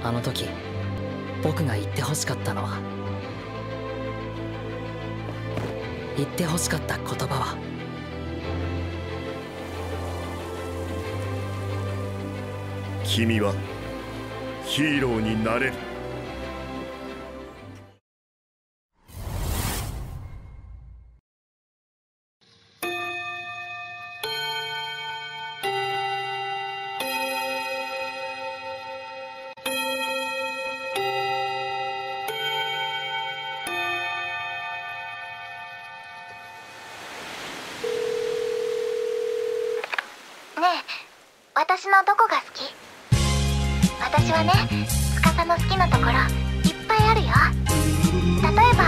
あの時僕が言ってほしかったのは、言ってほしかった言葉は、君はヒーローになれる。私のどこが好き？私はね、司の好きなところいっぱいあるよ。例えば、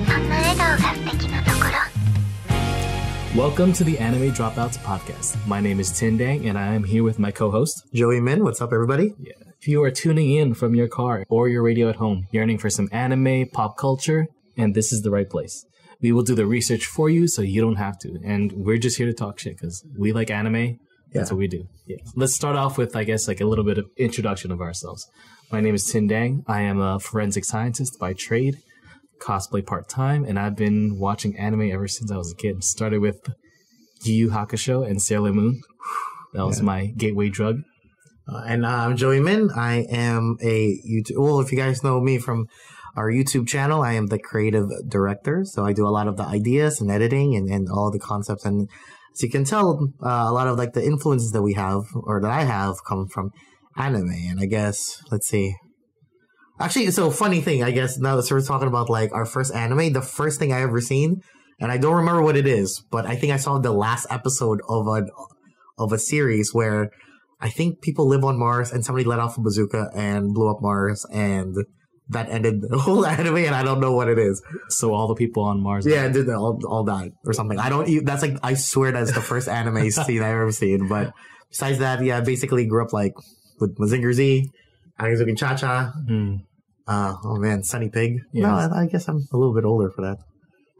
そんな笑顔が素敵なところ。Welcome to the Anime Dropouts podcast. My name is Tindang, and I am here with my co-host, Joey Min. What's up, everybody? Yeah. If you are tuning in from your car or your radio at home, yearning for some anime, pop culture, and this is the right place. We will do the research for you so you don't have to. And we're just here to talk shit because we like anime. That's what we do. Yeah. Let's start off with, I guess, like a little bit of introduction of ourselves. My name is Tindang. I am a forensic scientist by trade, cosplay part-time, and I've been watching anime ever since I was a kid. Started with Yu Yu Hakusho and Sailor Moon. That was my gateway drug. And I'm Joey Min. I am a YouTube... Well, if you guys know me from our YouTube channel, I am the creative director. So I do a lot of the ideas and editing and all the concepts. And as you can tell, a lot of like the influences that we have, or that I have, come from anime. And I guess, let's see. Actually, so funny thing, I guess, now that we're talking about like our first anime, the first thing I ever seen, and I don't remember what it is, but I think I saw the last episode of a series where I think people live on Mars and somebody let off a bazooka and blew up Mars, and that ended the whole anime, and I don't know what it is. So all the people on Mars... Yeah, did all died or something. I don't... That's like... I swear that's the first anime scene I've ever seen. But besides that, yeah, I basically grew up like with Mazinger Z, Anizuki Cha-Cha. Oh man, Sunny Pig. Yeah. No, I guess I'm a little bit older for that.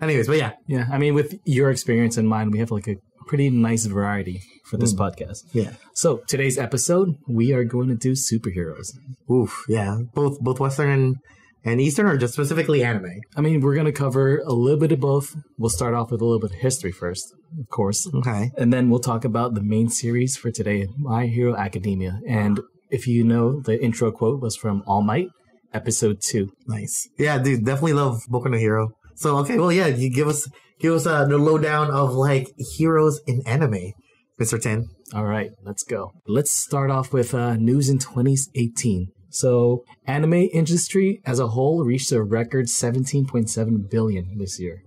Anyways, but yeah. Yeah, I mean, with your experience in mind, we have like a pretty nice variety for this podcast. Yeah. So today's episode, we are going to do superheroes. Oof, yeah. Both Western and Eastern, or just specifically anime? I mean, we're going to cover a little bit of both. We'll start off with a little bit of history first, of course. Okay. And then we'll talk about the main series for today, My Hero Academia. And if you know, the intro quote was from All Might, episode 2. Nice. Yeah, dude, definitely love Boku no Hero. So, okay, well, yeah, you give us the lowdown of, like, heroes in anime, Mr. Tin. All right, let's go. Let's start off with news in 2018. So, anime industry as a whole reached a record $17.7 billion this year.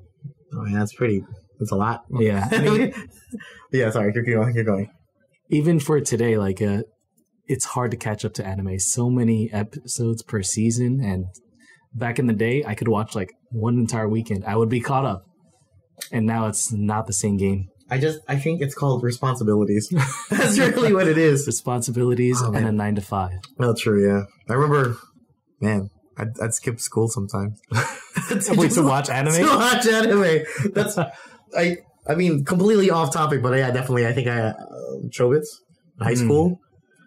Oh, yeah, that's a lot. Yeah. I mean, yeah, sorry, keep going. Even for today, like, it's hard to catch up to anime. So many episodes per season, and back in the day, I could watch like one entire weekend. I would be caught up. And now it's not the same game. I think it's called responsibilities. That's really what it is. Responsibilities and a 9 to 5. Oh, true, yeah. I remember, man, I'd skip school sometimes. to watch anime? To watch anime. That's, I mean, completely off topic, but yeah, definitely. I think Chobits, high school.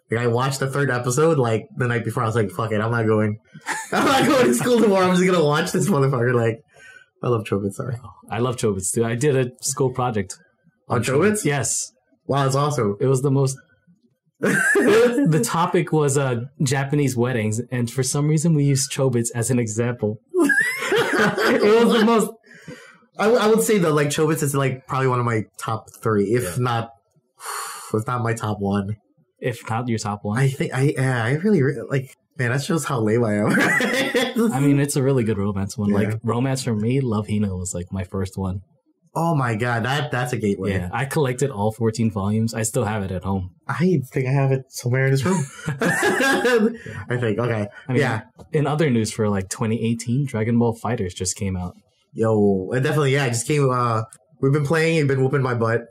Like, I watched the 3rd episode, like, the night before. I was like, fuck it, I'm not going to school tomorrow. I'm just going to watch this motherfucker. Like, I love Chobits, sorry. I love Chobits, too. I did a school project. On Chobits? Yes. Wow, that's awesome. It was the most... The topic was Japanese weddings, and for some reason we used Chobits as an example. It was the most... I would say that, like, Chobits is, like, probably one of my top 3, if not my top 1. If not your top 1. I think I really like, man, that shows how lame I am. I mean, it's a really good romance one. Yeah. Like, romance for me, Love Hina was like my first one. Oh my god, that's a gateway. Yeah, I collected all 14 volumes. I still have it at home. I think I have it somewhere in this room. I think, okay. I mean, yeah. In other news for like 2018, Dragon Ball FighterZ just came out. Yo, definitely, yeah, it just came, we've been playing, you've been whooping my butt.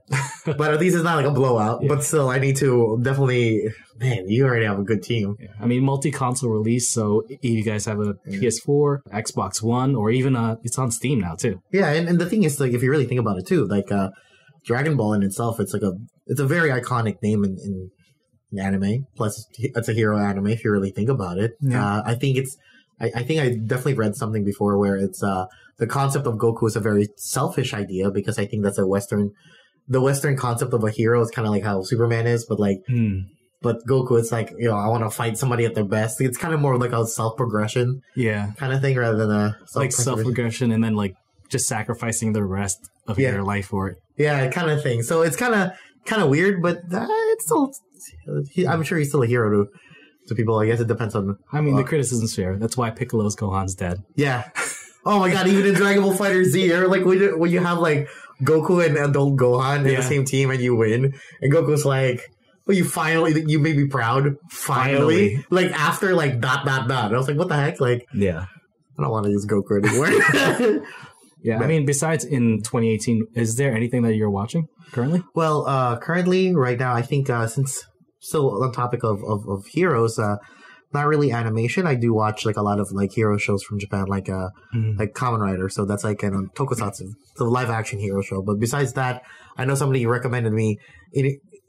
But at least it's not like a blowout. Yeah. But still, I need to definitely... Man, you already have a good team. Yeah. I mean, multi-console release, so if you guys have a PS4, Xbox One, or even it's on Steam now, too. Yeah, and the thing is, like, if you really think about it, too, like, Dragon Ball in itself, it's a very iconic name in anime. Plus, it's a hero anime if you really think about it. Yeah. I think I definitely read something before where it's the concept of Goku is a very selfish idea because I think that's the Western concept of a hero is kind of like how Superman is, but like. But Goku, it's like, I want to fight somebody at their best. It's kind of more like a self-progression kind of thing rather than a self-progression and then like just sacrificing the rest of your life for it. Yeah, kind of thing. So it's kind of weird, but it's still, I'm sure he's still a hero to people. I guess it depends on... I mean, the criticism's fair. That's why Piccolo's Gohan's dead. Yeah. Oh my god, even in Dragon Ball FighterZ, Z, like when you have like Goku and adult Gohan in the same team and you win, and Goku's like... Well, you made me proud. Finally. Like, after, like, dot. I was like, what the heck? Like, I don't want to use Goku anymore. I mean, besides in 2018, is there anything that you're watching currently? Well, currently, right now, I think, since still on topic of heroes, not really animation. I do watch, like, a lot of, like, hero shows from Japan, like Kamen Rider. So that's, like, a tokusatsu. It's a live-action hero show. But besides that, I know somebody recommended me...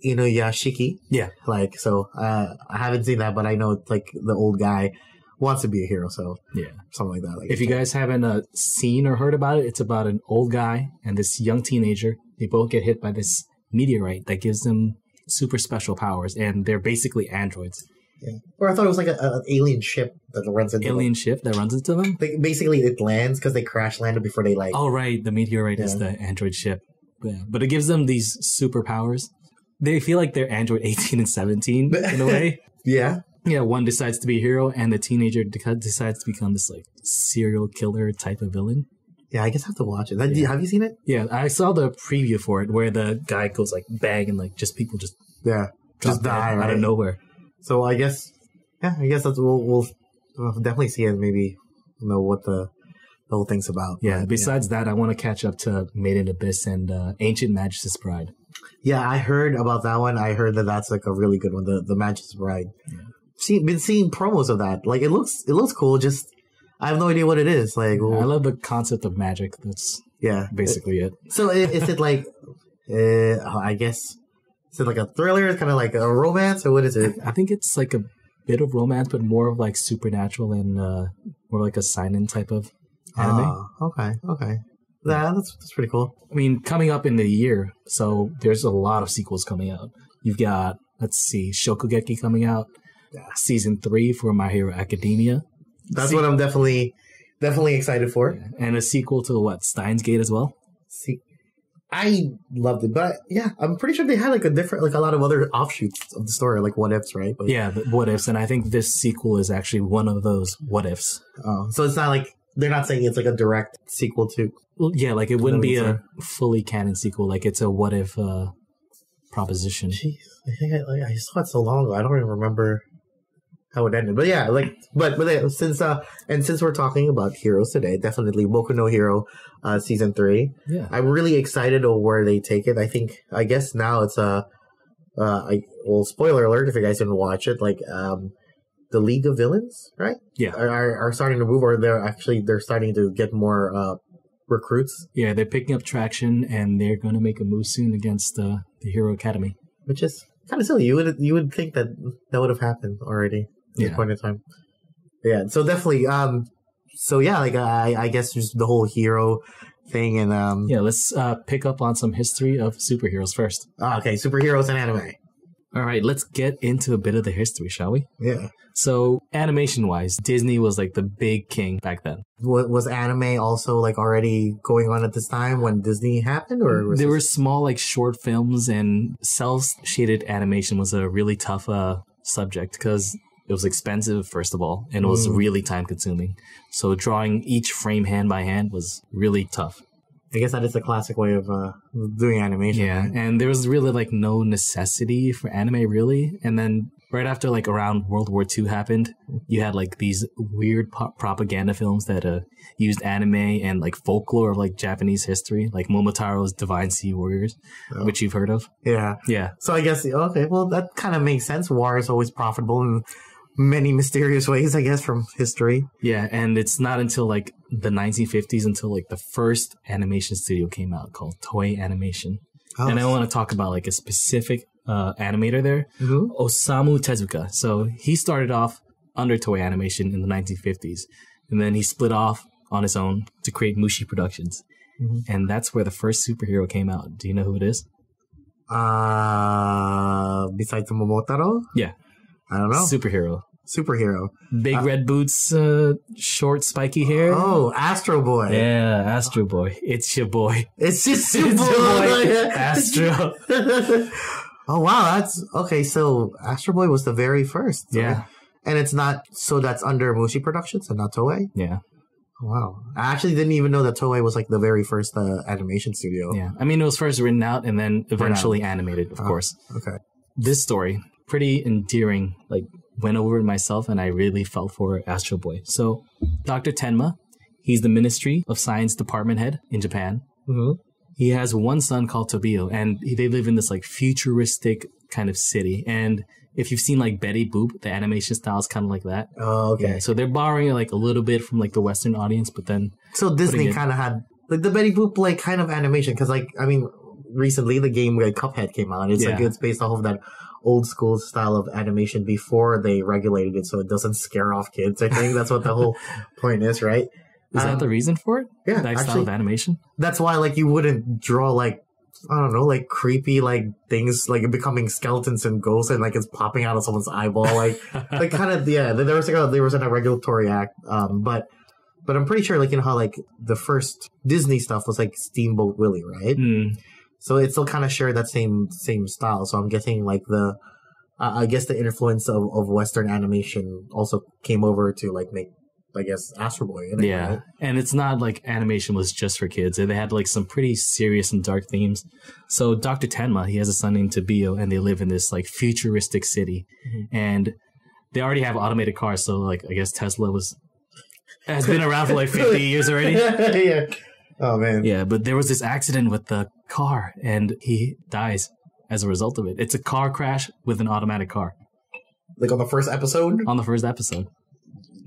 Inuyashiki. Yeah. Like, so, I haven't seen that, but I know, like, the old guy wants to be a hero, so. Yeah. Something like that. Like, if you guys haven't seen or heard about it, it's about an old guy and this young teenager. They both get hit by this meteorite that gives them super special powers, and they're basically androids. Yeah. Or I thought it was like an alien ship that runs into them. Ship that runs into them? Basically, it lands because they crash landed before they, like. Oh, right. The meteorite is the android ship. Yeah. But it gives them these superpowers. They feel like they're Android 18 and 17 in a way. Yeah. Yeah, one decides to be a hero, and the teenager decides to become this like serial killer type of villain. Yeah, I guess I have to watch it. Have you seen it? Yeah, I saw the preview for it where the guy goes like bang and like people just die out of nowhere. So I guess that's we'll definitely see it and maybe know what the whole thing's about. Yeah. Besides that, I want to catch up to Made in Abyss and Ancient Magus' Bride. Yeah, I heard about that one. I heard that's like a really good one, the Magus' Bride. Yeah. Been seeing promos of that. Like it looks cool. Just I have no idea what it is. Like I love the concept of magic. That's basically it. So is it like I guess is it like a thriller? It's kind of like a romance, or what is it? I think it's like a bit of romance, but more of like supernatural and more like a seinen type of anime. Okay. Yeah, that's pretty cool. I mean, coming up in the year, so there's a lot of sequels coming out. You've got, Shokugeki coming out, season 3 for My Hero Academia. That's what I'm definitely excited for. Yeah. And a sequel to Steins Gate as well. I loved it, but I'm pretty sure they had like a lot of other offshoots of the story, like what ifs, right? But, the what ifs, and I think this sequel is actually one of those what ifs. Oh, so it's not like they're not saying it's like a direct sequel to. Well, yeah, like it wouldn't be a fully canon sequel. Like it's a what if proposition. Jeez, I saw it so long ago. I don't even remember how it ended. But yeah, but since we're talking about heroes today, definitely Boku no Hero season 3. Yeah, I'm really excited of where they take it. I guess now it's spoiler alert if you guys didn't watch it. Like the League of Villains, right? Yeah, are starting to move, or they're starting to get more recruits. Yeah, they're picking up traction, and they're going to make a move soon against the Hero Academy, which is kind of silly. You would think that would have happened already at this point in time. Yeah, so definitely. I guess just the whole hero thing, and let's pick up on some history of superheroes first. Okay, superheroes and anime. All right, let's get into a bit of the history, shall we? Yeah. So, animation-wise, Disney was like the big king back then. Was anime also like already going on at this time when Disney happened, or there were small like short films, and cel-shaded animation was a really tough subject because it was expensive, first of all, and it was really time-consuming. So, drawing each frame hand by hand was really tough. I guess that is the classic way of doing animation. Yeah, and there was really like no necessity for anime really. And then right after like around World War II happened, you had like these weird propaganda films that used anime and like folklore of like Japanese history, like Momotaro's Divine Sea Warriors, which you've heard of. Yeah. Yeah. So I guess, okay, well that kind of makes sense. War is always profitable in many mysterious ways, I guess, from history. Yeah, and it's not until like the 1950s until like the first animation studio came out called Toei Animation. Oh, and I want to talk about like a specific animator there, Osamu Tezuka. So he started off under Toei Animation in the 1950s, and then he split off on his own to create Mushi Productions. And that's where the first superhero came out. Do you know who it is? Besides Momotaro? Yeah. I don't know. Superhero. Big red boots, short spiky hair. Oh, Astro Boy. Yeah, Astro Boy. It's your boy. It's just your boy. Astro. Oh, wow. That's okay. So Astro Boy was the very first. Yeah. Right? And it's not, so that's under Mushi Productions and not Toei? Yeah. Wow. I actually didn't even know that Toei was like the very first animation studio. Yeah. I mean, it was first written out and then eventually animated, of course. Okay. This story, pretty endearing, like went over it myself and I really felt for Astro Boy. So Dr. Tenma, he's the Ministry of Science department head in Japan. He has one son called Tobio and they live in this like futuristic kind of city. And if you've seen like Betty Boop, the animation style is kind of like that. Oh, okay. Yeah, so they're borrowing it like a little bit from like the Western audience, but then... So Disney kind of had like the Betty Boop like kind of animation because like, I mean, recently the game like Cuphead came out. It's like it's based off of that old school style of animation before they regulated it so it doesn't scare off kids. I think that's what the whole point is, right? Is that the reason for it? Yeah, that style of animation? That's why like you wouldn't draw like, I don't know, like creepy like things like becoming skeletons and ghosts and like it's popping out of someone's eyeball, like kind of there was a regulatory act, but I'm pretty sure like you know how like the first Disney stuff was like Steamboat Willie, right? So it still kind of shared that same style. So I'm guessing like I guess the influence of Western animation also came over to like make, I guess, Astro Boy. Yeah. Right? And it's not like animation was just for kids. They had like some pretty serious and dark themes. So Dr. Tenma, he has a son named Tobio and they live in this like futuristic city. And they already have automated cars. So like, I guess Tesla has been around for like 50 years already. Yeah. Oh man. Yeah. But there was this accident with the car and he dies as a result of it. It's a car crash with an automatic car. Like on the first episode? On the first episode.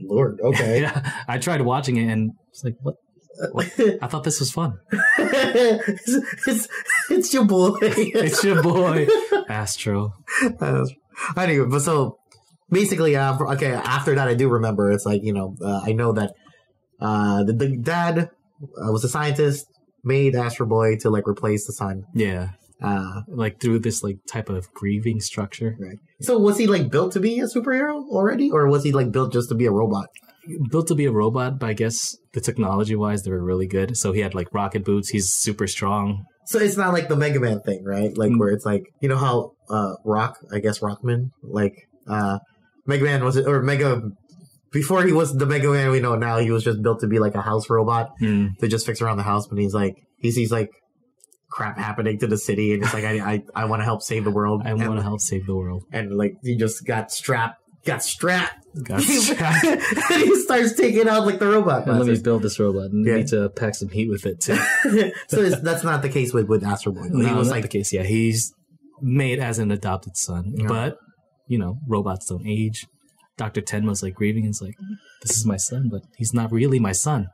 Lord, okay. Yeah, I tried watching it and it's like, what? I thought this was fun. it's your boy. It's your boy, Astro. Anyway, but so basically, okay, after that, I do remember it's like, you know, I know that the dad was a scientist, made Astro Boy to like replace the son. Yeah. Like through this like type of grieving structure. Right. So was he like built to be a superhero already, or was he like built just to be a robot? Built to be a robot, but I guess the technology wise they were really good. So he had like rocket boots. He's super strong. So it's not like the Mega Man thing, right? Like where it's like, you know how Rockman, like Mega Man was, or Mega, before he was the Mega Man we know now, he was just built to be like a house robot to just fix around the house. But he's like, he sees like crap happening to the city and it's like, I want to help save the world. I want to help save the world. And like he just got strapped. And he starts taking out like the robot. Let me build this robot. And need to pack some heat with it too. So that's not the case with Astro Boy. No, he was not the case. Yeah, he's made as an adopted son. Yeah. But, you know, robots don't age. Dr. Tenma's like grieving and it's like, this is my son, but he's not really my son.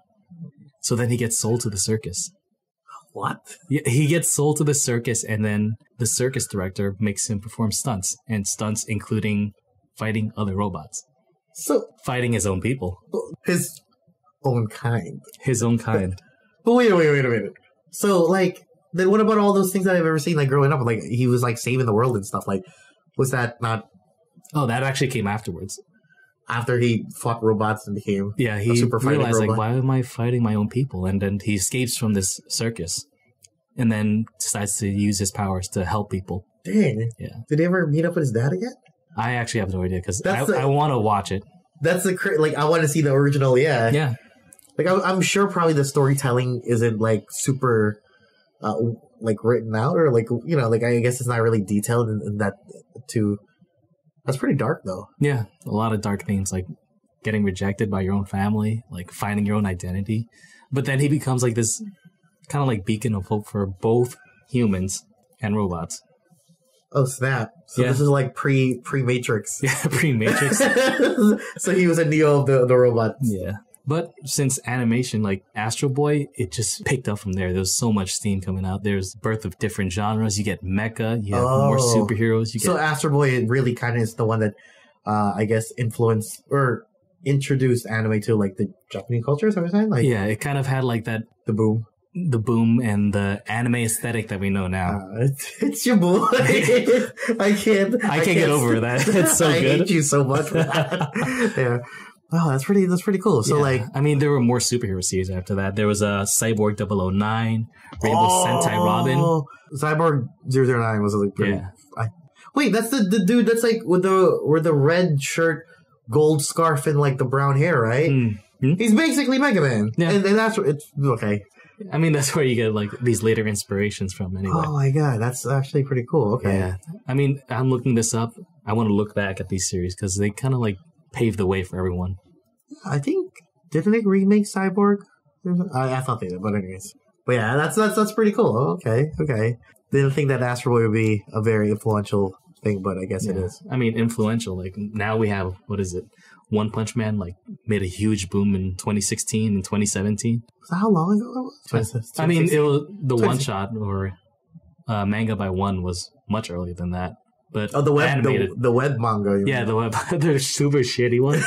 So then he gets sold to the circus. What? Yeah, he gets sold to the circus and then the circus director makes him perform stunts. And stunts including fighting other robots. So fighting his own people. His own kind. His own kind. But wait a minute. So like, then what about all those things that I've ever seen like growing up? Like he was like saving the world and stuff. Like, was that not... Oh, that actually came afterwards. After he fought robots and became he a super fighting realized robot. Like, why am I fighting my own people? And then he escapes from this circus and then decides to use his powers to help people. Dang. Yeah. Did he ever meet up with his dad again? I actually have no idea because I want to watch it. That's like I want to see the original. Yeah. Yeah. Like I'm sure probably the storytelling isn't like super like written out or like, you know, like I guess it's not really detailed in that too. That's pretty dark though. Yeah. A lot of dark themes like getting rejected by your own family, like finding your own identity. But then he becomes like this kind of like beacon of hope for both humans and robots. Oh snap! So this is like pre-Matrix. Yeah, pre-Matrix. So he was a Neo of the robot. Yeah, But since animation, like Astro Boy, it just picked up from there. There was so much steam coming out. There's birth of different genres. You get mecha, you have more superheroes. So Astro Boy, it really kind of is the one that, I guess, influenced or introduced anime to like the Japanese culture, is that what you're saying? Like, yeah, it kind of had like that the boom and the anime aesthetic that we know now. It's your boy. I can't get over that. It's so I good. hate you so much for that. Yeah. Wow, that's pretty cool. So like, I mean, there were more superhero series after that. There was a Cyborg 009, Rainbow Sentai Robin. Cyborg 009 was like pretty. Yeah. Wait, that's the dude that's like with the red shirt, gold scarf, and like the brown hair, right? Mm-hmm. He's basically Mega Man. Yeah, and that's it's okay. I mean, that's where you get like these later inspirations from, anyway. Oh my god, that's actually pretty cool. Okay. Yeah. I mean, I'm looking this up. I want to look back at these series because they kind of like paved the way for everyone. I think didn't they remake Cyborg? I thought they did, but anyways. But yeah, that's pretty cool. Oh, okay. Didn't think that Astro Boy would be a very influential thing, but I guess it is. I mean, influential. Like now we have, what is it? One Punch Man like made a huge boom in 2016 and 2017. So how long ago was it? I mean, it was the one shot or manga by one was much earlier than that. But the web animated. The web manga. Yeah, the web the super shitty one.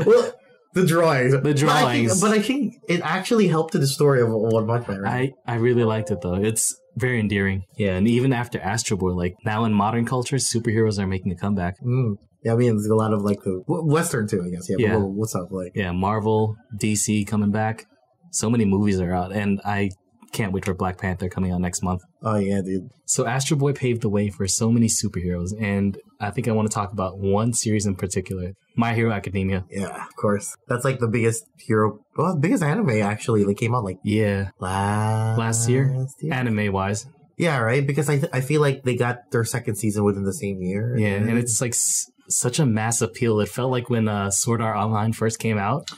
Well, the drawings. But I think it actually helped to the story of One Punch Man, right? I really liked it though. It's very endearing. Yeah, and even after Astro Boy, like now in modern culture, superheroes are making a comeback. Yeah, I mean, there's a lot of like the Western too, I guess. Yeah. But what's up? Like, yeah, Marvel, DC coming back. So many movies are out, and I can't wait for Black Panther coming out next month. Oh yeah, dude. So Astro Boy paved the way for so many superheroes, and I think I want to talk about one series in particular, My Hero Academia. Yeah, of course. That's like the biggest biggest anime actually. They came out like last year, anime-wise. Yeah, right. Because I feel like they got their second season within the same year. Yeah, and it's like such a mass appeal. It felt like when Sword Art Online first came out,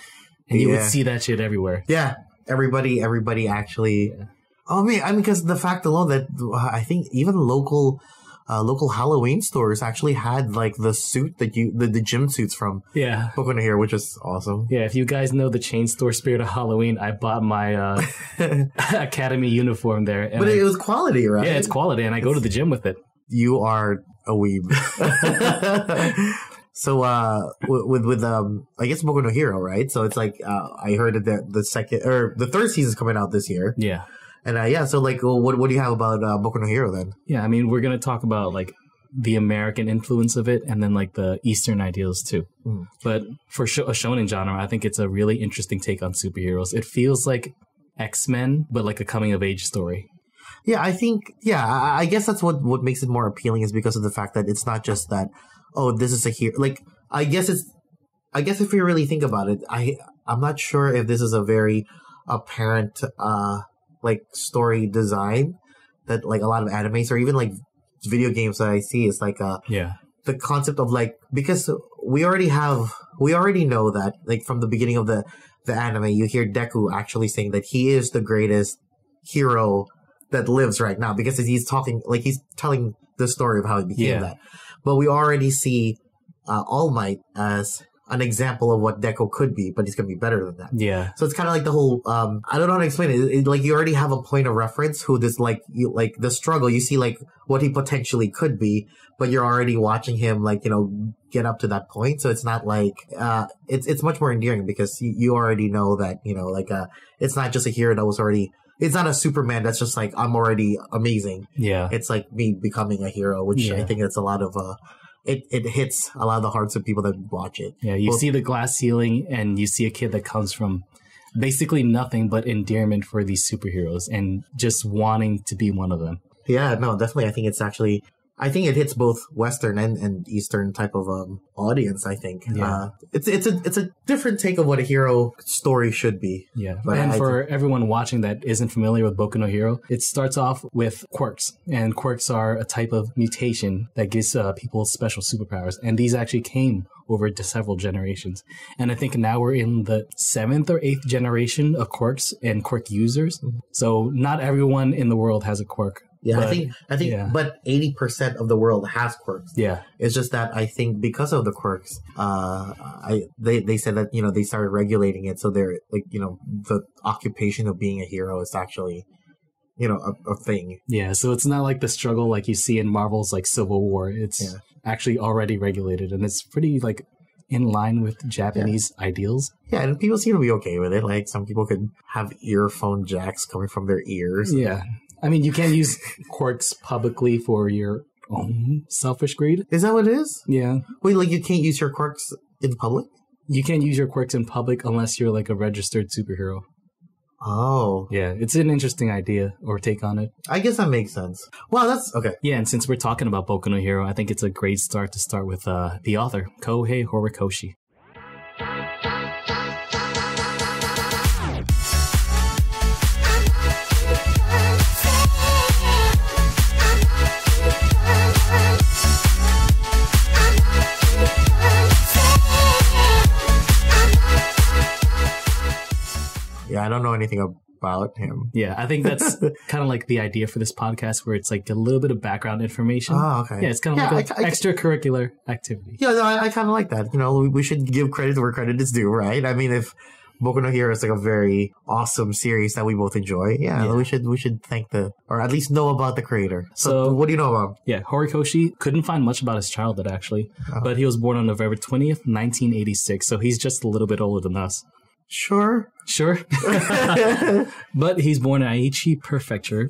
and you would see that shit everywhere. Yeah, everybody actually. Yeah. Oh man, I mean, because the fact alone that I think even local Halloween stores actually had like the suit that the gym suits from Boku no Hero, which is awesome. Yeah, if you guys know the chain store Spirit of Halloween, I bought my Academy uniform there. But it was quality, right? Yeah, it's quality, and I go to the gym with it. You are a weeb. So with I guess Boku no Hero, right? So it's like I heard that the third season is coming out this year. Yeah. And so like, what do you have about Boku no Hero then? Yeah, I mean, we're gonna talk about like the American influence of it, and then like the Eastern ideals too. But for a shonen genre, I think it's a really interesting take on superheroes. It feels like X-Men, but like a coming of age story. Yeah, I think. Yeah, I guess that's what makes it more appealing is because of the fact that it's not just that. Oh, this is a hero. Like, I guess if you really think about it, I'm not sure if this is a very apparent like story design that like a lot of animes or even like video games that I see is like the concept of like, because we already know that like from the beginning of the anime you hear Deku actually saying that he is the greatest hero that lives right now because he's telling the story of how he became that. But we already see All Might as an example of what Deku could be, but he's going to be better than that. Yeah. So it's kind of like the whole, I don't know how to explain it. Like you already have a point of reference who this like the struggle, you see like what he potentially could be, but you're already watching him like, get up to that point. So it's not like, it's much more endearing because you already know that, like, it's not just a hero that was already, it's not a Superman that's just like, I'm already amazing. Yeah. It's like me becoming a hero, which I think it's a lot of, it hits a lot of the hearts of people that watch it. Yeah, you see the glass ceiling and you see a kid that comes from basically nothing but endearment for these superheroes and just wanting to be one of them. Yeah, no, definitely. I think it hits both Western and Eastern type of audience. I think it's a different take of what a hero story should be. Yeah, and for everyone watching that isn't familiar with Boku no Hero, it starts off with quirks, and quirks are a type of mutation that gives people special superpowers, and these actually came over to several generations. And I think now we're in the 7th or 8th generation of quirks and quirk users. So not everyone in the world has a quirk. Yeah, But, I think, yeah. but 80% of the world has quirks. Yeah. It's just that I think because of the quirks, they said that, they started regulating it. So they're like, the occupation of being a hero is actually, a thing. Yeah, so it's not like the struggle like you see in Marvel's like Civil War. It's actually already regulated, and it's pretty like in line with Japanese ideals. Yeah, and people seem to be okay with it. Like some people could have earphone jacks coming from their ears. Yeah. I mean, you can't use quirks publicly for your own selfish greed. Is that what it is? Yeah. Wait, like you can't use your quirks in public? You can't use your quirks in public unless you're like a registered superhero. Oh. Yeah, it's an interesting idea or take on it. I guess that makes sense. Wow, that's okay. Yeah, and since we're talking about Boku no Hero, I think it's a great start to start with the author, Kohei Horikoshi. Yeah, I don't know anything about him. Yeah, I think that's kind of like the idea for this podcast, where it's like a little bit of background information. Oh, okay. Yeah, it's kind of like an extracurricular activity. Yeah, no, I kind of like that. We should give credit where credit is due, right? I mean, if Boku no Hero is like a very awesome series that we both enjoy, we should thank or at least know about the creator. So what do you know about him? Yeah, Horikoshi couldn't find much about his childhood, actually, but he was born on November 20th, 1986, so he's just a little bit older than us. Sure. But he's born in Aichi Prefecture,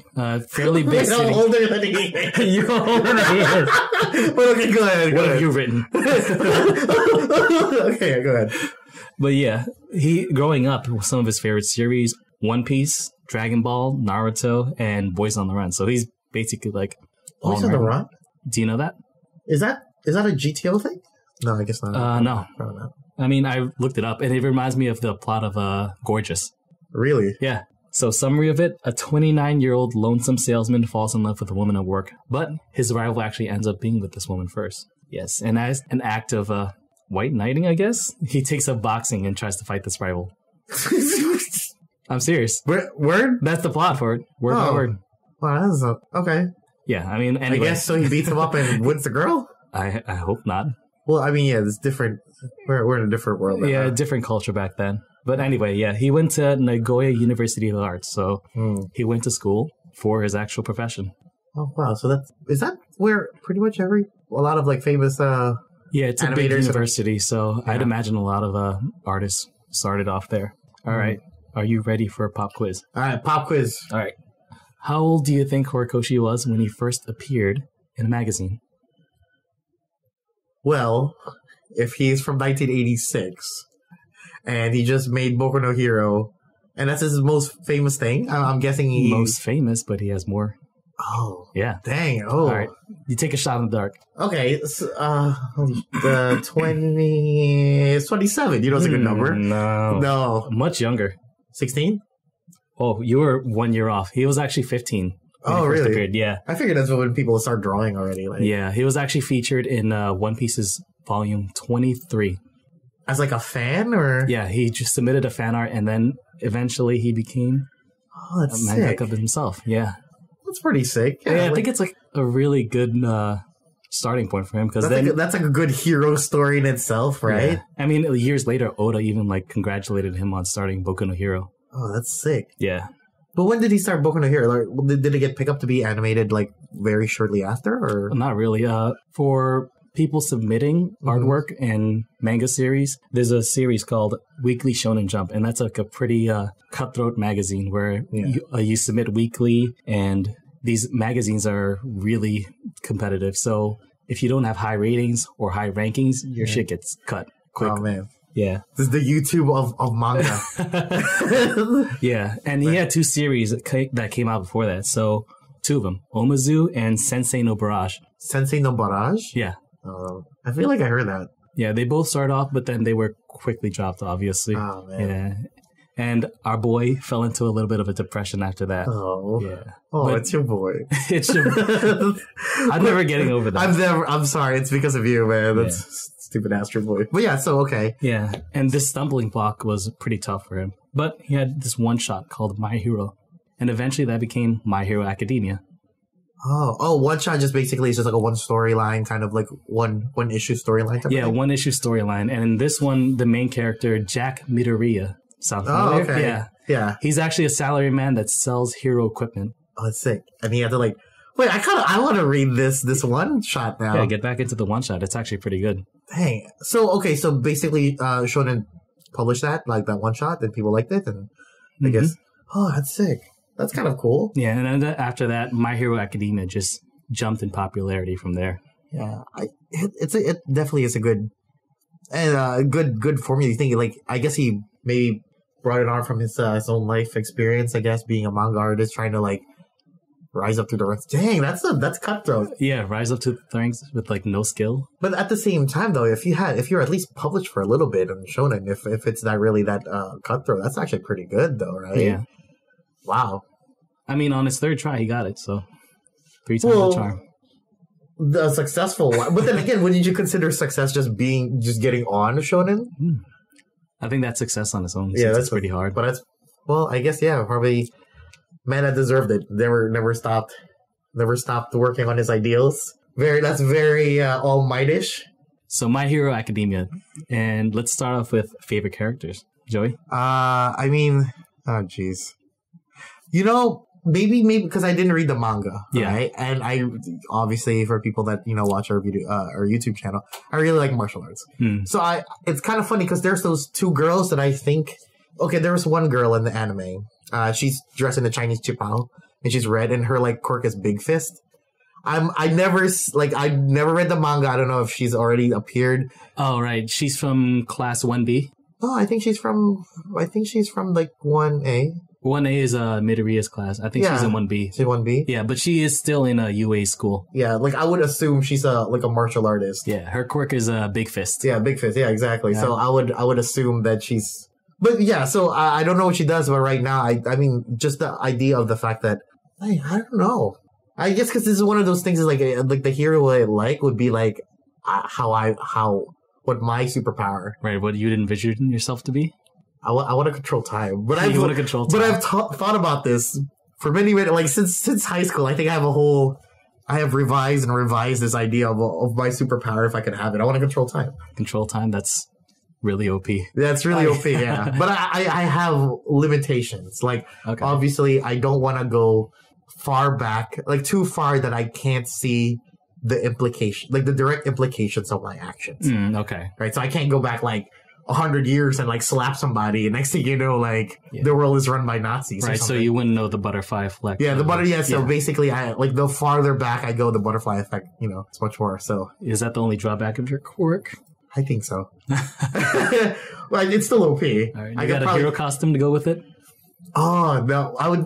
fairly big city. Older than he is. You're older than he is. But okay, go ahead. What have you written? Okay, go ahead. But yeah, he growing up with some of his favorite series, One Piece, Dragon Ball, Naruto, and Boys on the Run. So he's basically like Boys on the Run? Do you know that? Is that a GTO thing? No, I guess not. No. Probably not. I mean, I looked it up, and it reminds me of the plot of Gorgeous. Really? Yeah. So, summary of it, a 29-year-old lonesome salesman falls in love with a woman at work, but his rival actually ends up being with this woman first. Yes, and as an act of white knighting, I guess, he takes up boxing and tries to fight this rival. I'm serious. Word? That's the plot for it. Word by word. Wow, that's okay. Yeah, I mean, anyway. I guess so he beats him up and wins the girl? I hope not. Well, I mean, yeah, it's different. We're in a different world now. Yeah, different culture back then. But anyway, yeah, he went to Nagoya University of Arts, so he went to school for his actual profession. Oh, wow. So is that where pretty much a lot of like famous yeah, it's a big university, so I'd imagine a lot of artists started off there. All right. Are you ready for a pop quiz? All right, pop quiz. All right. How old do you think Horikoshi was when he first appeared in a magazine? Well, if he's from 1986 and he just made Boku no Hero, and that's his most famous thing, I'm guessing he's... Most famous, but he has more. Oh. Yeah. Dang. Oh. All right. You take a shot in the dark. Okay. So, the 20... It's 27. You know it's a good number. No. Much younger. 16? Oh, you were 1 year off. He was actually 15. Oh, really? Appeared. Yeah. I figured that's when people start drawing already. Like, yeah, he was actually featured in One Piece's volume 23. As like a fan, or? Yeah, he just submitted a fan art, and then eventually he became a mangaka of himself. Yeah. That's pretty sick. Yeah, I think it's like a really good starting point for him, because that's like a good hero story in itself, right? Yeah. I mean, years later, Oda even like congratulated him on starting Boku no Hero. Oh, that's sick. Yeah. But when did he start Boku no Hero? Like, did it get picked up to be animated like very shortly after, or not really? For people submitting artwork and manga series, there's a series called Weekly Shonen Jump, and that's like a pretty cutthroat magazine where you submit weekly, and these magazines are really competitive. So if you don't have high ratings or high rankings, your shit gets cut quick. Oh man. Yeah. This is the YouTube of manga. Yeah. And he had two series that came out before that. So two of them, Omazu and Sensei no Barrage. Sensei no Barrage? Yeah. I feel like I heard that. Yeah, they both started off, but then they were quickly dropped, obviously. Oh, man. Yeah. And our boy fell into a little bit of a depression after that. Oh. Yeah. Oh, but it's your boy. It's your I'm never getting over that. I'm sorry. It's because of you, man. That's stupid Astro Boy. But yeah, so okay. Yeah. And this stumbling block was pretty tough for him. But he had this one shot called My Hero. And eventually that became My Hero Academia. One shot just basically is just like a one storyline, kind of like one issue storyline. Yeah, one issue storyline. And in this one, the main character, Jack Midoriya. Sound familiar? Okay. Yeah. Yeah. He's actually a salaryman that sells hero equipment. Oh, that's sick. And he had to like, wait, I want to read this one shot now. Yeah, get back into the one shot. It's actually pretty good. Dang. So basically, Shonen published that, like that one shot, and people liked it, and I guess, that's sick. That's kind of cool. Yeah, and then after that, My Hero Academia just jumped in popularity from there. Yeah, it definitely is a good and good formula. You think, like, I guess he maybe brought it on from his own life experience, I guess, being a manga artist, trying to like rise up through the ranks. Dang, that's cutthroat. Yeah, rise up to the ranks with like no skill. But at the same time, though, if you're at least published for a little bit on Shonen, if it's not really that cutthroat, that's actually pretty good, though, right? Yeah. Wow. I mean, on his third try, he got it. So 3 times the charm. The successful one. But then again, wouldn't you consider success just getting on Shonen? I think that's success on its own. Yeah, that's pretty hard. But I guess, yeah, probably man that deserved it. Never stopped working on his ideals. That's very All Might-ish. So My Hero Academia, and let's start off with favorite characters. Joey? I mean, oh jeez. You know, maybe because I didn't read the manga, right? And I obviously, for people that watch our YouTube channel, I really like martial arts. So it's kind of funny because there's those two girls that I think. Okay, there was one girl in the anime. She's dressed in a Chinese chipao, and she's red, and her like quirk is Big Fist. I never read the manga. I don't know if she's already appeared. Oh right, she's from class 1B. Oh, I think she's from like 1A. 1A is Midoriya's class. I think she's in 1B. She's 1B? Yeah, but she is still in a UA school. Yeah, like I would assume she's a martial artist. Yeah, her quirk is Big Fist. Yeah, Big Fist. Yeah, exactly. Yeah. So I would assume that she's. But yeah, so I don't know what she does, but right now, I mean, just the idea of the fact that I don't know. I guess because this is one of those things is like the hero I like would be like what my superpower. Right, what you'd envision yourself to be? I want to control time, but you want to control time. But I've thought about this for many minutes, like since high school. I think I have revised this idea of my superpower if I could have it. I want to control time. Control time. That's really OP. That's really OP. Yeah, but I have limitations. Like obviously, I don't want to go far back, like too far that I can't see the implication, like the direct implications of my actions. Okay. Right. So I can't go back like 100 years and like slap somebody, and next thing you know, like the world is run by Nazis. Right, so you wouldn't know the butterfly effect. Yeah, so basically, I like the farther back I go, the butterfly effect, it's much more. So is that the only drawback of your quirk? I think so. Well, it's still OP. Right, I got a hero costume to go with it. Oh no, I would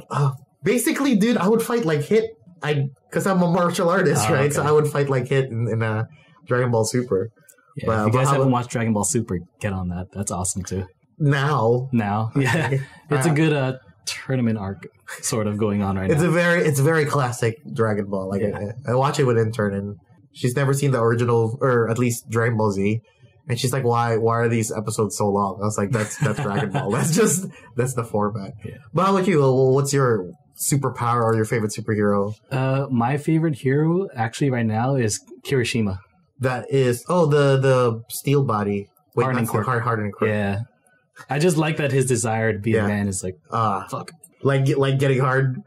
basically, dude, I would fight like Hit. Because I'm a martial artist, right? Okay. So I would fight like Hit in Dragon Ball Super. Yeah, if you guys haven't watched Dragon Ball Super, get on that. That's awesome too. Now, yeah, it's a good tournament arc sort of going on right now. It's very classic Dragon Ball. Like I watch it with Intern, and she's never seen the original, or at least Dragon Ball Z, and she's like, "Why are these episodes so long?" I was like, "That's Dragon Ball. That's the format." Yeah. But how about you? What's your superpower or your favorite superhero? My favorite hero actually right now is Kirishima. That is the steel body. Wait, hardening quirk. Hardening quirk. Yeah, I just like that his desire to be a man is like fuck, like getting hard.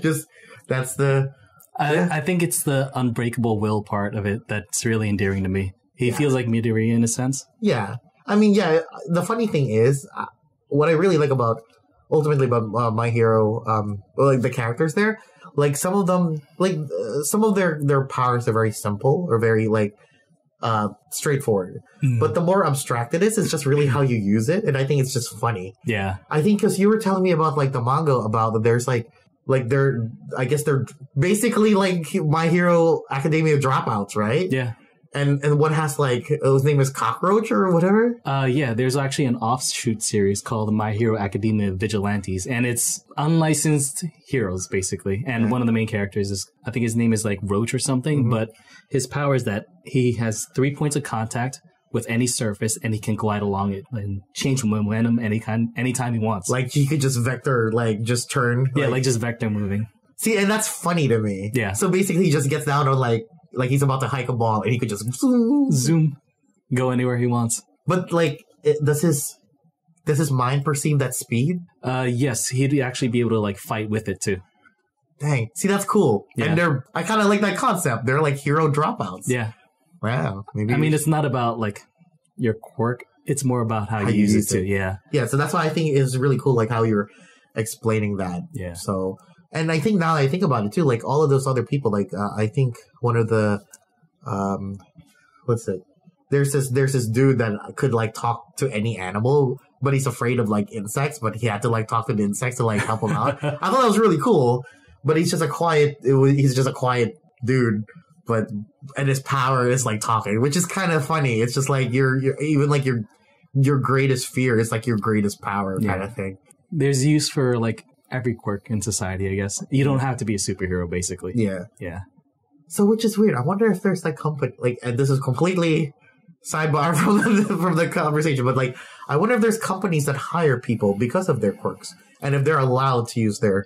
Just that's the. I think it's the unbreakable will part of it that's really endearing to me. He feels like Midoriya in a sense. Yeah, I mean, the funny thing is, what I really like ultimately about My Hero, like the characters there. Like some of them, like some of their powers are very simple or very like straightforward. But the more abstract it is, it's just really how you use it, and I think it's just funny. Yeah, I think because you were telling me about like the manga about that there's like they're basically like My Hero Academia Dropouts, right? Yeah. And one has like his name is Cockroach or whatever. Yeah, there's actually an offshoot series called My Hero Academia Vigilantes, and it's unlicensed heroes basically. And one of the main characters is, I think his name is like Roach or something, but his power is that he has 3 points of contact with any surface, and he can glide along it and change momentum anytime he wants. Like he could just vector, like just turn. Yeah, like just vector moving. See, and that's funny to me. Yeah. So basically, he just gets down on like he's about to hike a ball, and he could just zoom, go anywhere he wants. But like, does his mind perceive that speed? Yes, he'd actually be able to like fight with it too. Dang. See, that's cool. Yeah. And I kind of like that concept. They're like hero dropouts. Yeah. Wow. Maybe. I mean, it's not about like your quirk. It's more about how you use it too. Yeah. Yeah. So that's why I think it's really cool, like how you're explaining that. Yeah. So, and I think now that I think about it too, like all of those other people, like I think one of the, what's it? There's this dude that could like talk to any animal, but he's afraid of like insects, but he had to like talk to the insects to like help him out. I thought that was really cool, but he's just a quiet dude, and his power is like talking, which is kind of funny. It's just like you're even like your greatest fear is like your greatest power kind of thing. There's use for like every quirk in society, I guess. You don't have to be a superhero, basically. Yeah. Yeah. So, which is weird. I wonder if there's like company, like, and this is completely sidebar from the conversation, but like, I wonder if there's companies that hire people because of their quirks, and if they're allowed to use their.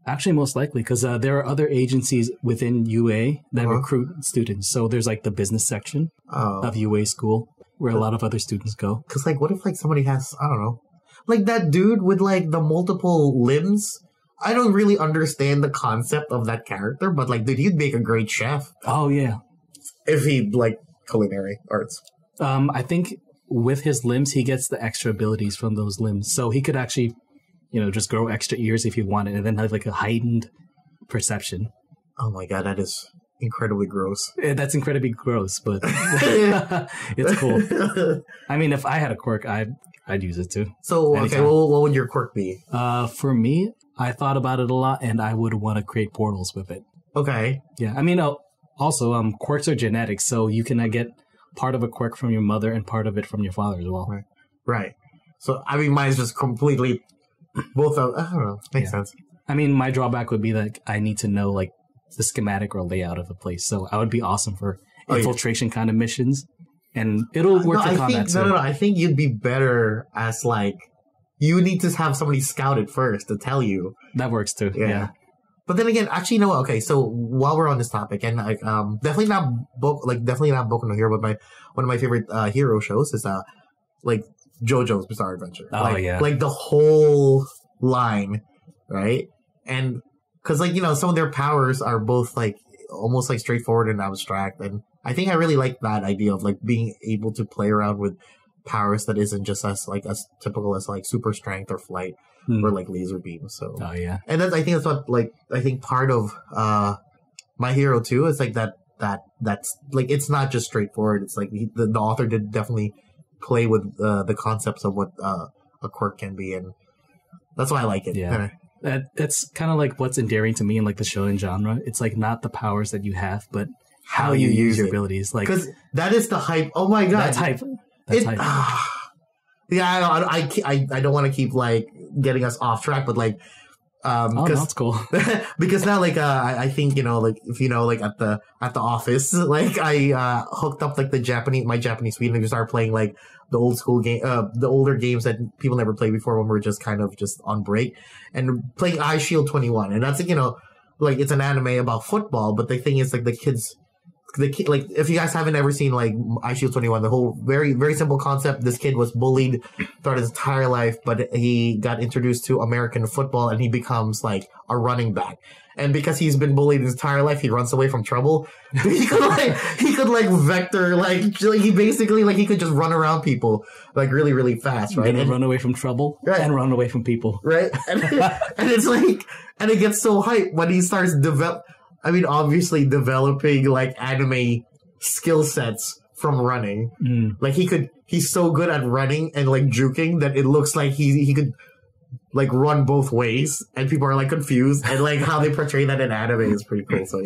Actually, most likely, because there are other agencies within UA that recruit students. So there's like the business section of UA school where a lot of other students go. Because like, what if like somebody has, I don't know, like that dude with like the multiple limbs? I don't really understand the concept of that character, but like, dude, he'd make a great chef. Oh yeah, if he like culinary arts. I think with his limbs, he gets the extra abilities from those limbs, so he could actually, just grow extra ears if he wanted, and then have like a heightened perception. Oh my god, that is incredibly gross. That's incredibly gross, but it's cool. I mean, if I had a quirk, I'd use it too. So, okay, well, what would your quirk be? For me, I thought about it a lot, and I would want to create portals with it. Okay. Yeah, I mean, also, quirks are genetic, so you can get part of a quirk from your mother and part of it from your father as well. Right. So, I mean, mine's just completely both of, I don't know, makes sense. I mean, my drawback would be that I need to know, like, the schematic or layout of a place, so I would be awesome for infiltration kind of missions, and it'll work for combat too. No, I think you'd be better as, like, you need to have somebody scout it first to tell you. That works too, yeah. But then again, actually, you know what? Okay, so while we're on this topic, and like, definitely not Boku no Hero, but one of my favorite hero shows is like JoJo's Bizarre Adventure. Oh like the whole line, right? And because like some of their powers are both like almost like straightforward and abstract, and I think I really like that idea of like being able to play around with powers that isn't just as typical as like super strength or flight. Or like laser beams. So and I think that's what I think part of My Hero too is like that's like it's not just straightforward. It's like the author did definitely play with the concepts of what a quirk can be, and that's why I like it. Yeah, that's kind of like what's endearing to me in like the shonen genre. It's like not the powers that you have, but how you use your abilities. Like because that is the hype. Oh my god, that's hype. That's hype. Yeah, I don't want to keep like getting us off track, but like, no, that's cool. because now like I think like if like at the office, like I hooked up like my Japanese suite and we started playing like the old school game, the older games that people never played before when we were just kind of just on break, and playing iShield 21, and that's like it's an anime about football, but the thing is like the kid, like if you guys haven't ever seen like iShield 21, the whole very very simple concept. This kid was bullied throughout his entire life, but he got introduced to American football and he becomes like a running back. And because he's been bullied his entire life, he runs away from trouble. He could vector he basically he could just run around people like really really fast, right? And run away from trouble, right? And run away from people, right? And it's like, and it gets so hype when he starts obviously developing like anime skill sets from running. Like he's so good at running and like juking that it looks like he could like run both ways, and people are like confused, and like how they portray that in anime is pretty cool. So